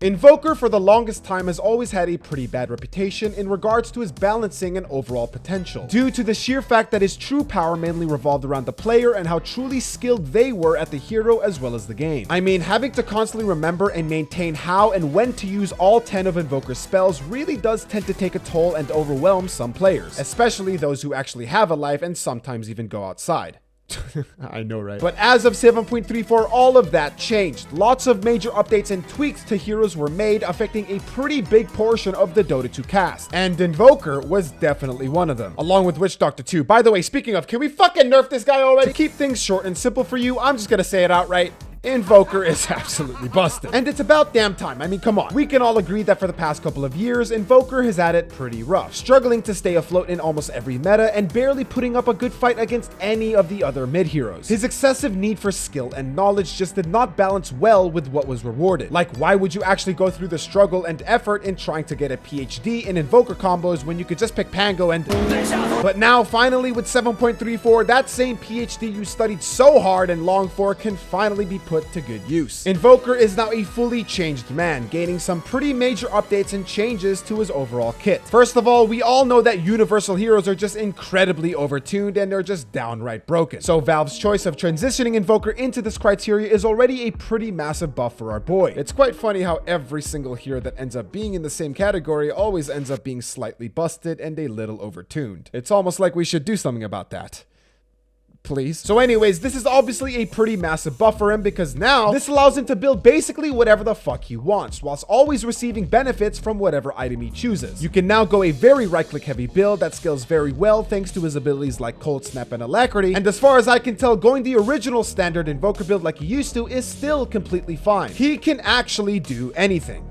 Invoker for the longest time has always had a pretty bad reputation in regards to his balancing and overall potential, due to the sheer fact that his true power mainly revolved around the player and how truly skilled they were at the hero as well as the game. I mean, having to constantly remember and maintain how and when to use all 10 of Invoker's spells really does tend to take a toll and overwhelm some players, especially those who actually have a life and sometimes even go outside. I know, right? But as of 7.34, all of that changed. Lots of major updates and tweaks to heroes were made, affecting a pretty big portion of the Dota 2 cast. And Invoker was definitely one of them, along with Witch Doctor 2. By the way, speaking of, can we fucking nerf this guy already? To keep things short and simple for you, I'm just gonna say it outright. Invoker is absolutely busted. And it's about damn time. I mean, come on. We can all agree that for the past couple of years, Invoker has had it pretty rough, struggling to stay afloat in almost every meta and barely putting up a good fight against any of the other mid heroes. His excessive need for skill and knowledge just did not balance well with what was rewarded. Like, why would you actually go through the struggle and effort in trying to get a PhD in Invoker combos when you could just pick Pango and... But now, finally, with 7.34, that same PhD you studied so hard and longed for can finally be put to good use. Invoker is now a fully changed man, gaining some pretty major updates and changes to his overall kit. First of all, we all know that universal heroes are just incredibly overtuned and they're just downright broken. So Valve's choice of transitioning Invoker into this criteria is already a pretty massive buff for our boy. It's quite funny how every single hero that ends up being in the same category always ends up being slightly busted and a little overtuned. It's almost like we should do something about that. Please. So anyways, this is obviously a pretty massive buff for him because now this allows him to build basically whatever the fuck he wants, whilst always receiving benefits from whatever item he chooses. You can now go a very right-click heavy build that scales very well thanks to his abilities like Cold Snap and Alacrity, and as far as I can tell, going the original standard Invoker build like he used to is still completely fine. He can actually do anything.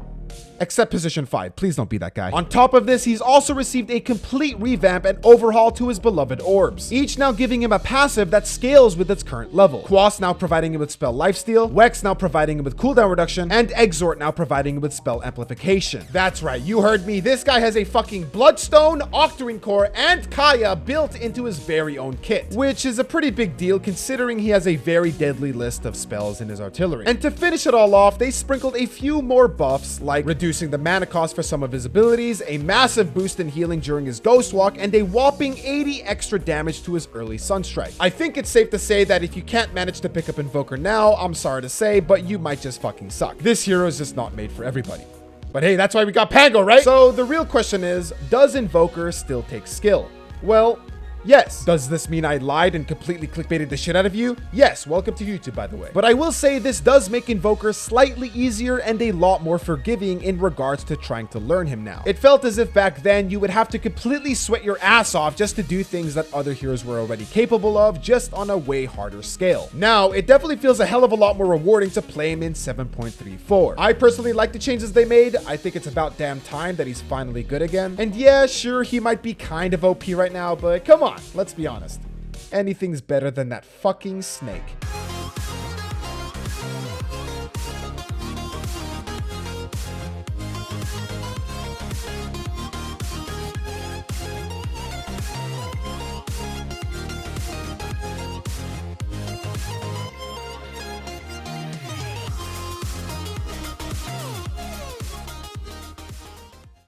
Except position 5. Please don't be that guy. On top of this, he's also received a complete revamp and overhaul to his beloved orbs, each now giving him a passive that scales with its current level. Quas now providing him with spell lifesteal, Wex now providing him with cooldown reduction, and Exhort now providing him with spell amplification. That's right, you heard me. This guy has a fucking Bloodstone, Octarine Core, and Kaya built into his very own kit, which is a pretty big deal considering he has a very deadly list of spells in his artillery. And to finish it all off, they sprinkled a few more buffs like reducing the mana cost for some of his abilities, a massive boost in healing during his Ghost Walk, and a whopping 80 extra damage to his early Sunstrike. I think it's safe to say that if you can't manage to pick up Invoker now, I'm sorry to say, but you might just fucking suck. This hero is just not made for everybody. But hey, that's why we got Pango, right? So the real question is, does Invoker still take skill? Well, yes. Does this mean I lied and completely clickbaited the shit out of you? Yes, welcome to YouTube, by the way. But I will say this does make Invoker slightly easier and a lot more forgiving in regards to trying to learn him now. It felt as if back then you would have to completely sweat your ass off just to do things that other heroes were already capable of, just on a way harder scale. Now, it definitely feels a hell of a lot more rewarding to play him in 7.34. I personally like the changes they made. I think it's about damn time that he's finally good again. And yeah, sure, he might be kind of OP right now, but come on. Let's be honest. Anything's better than that fucking snake.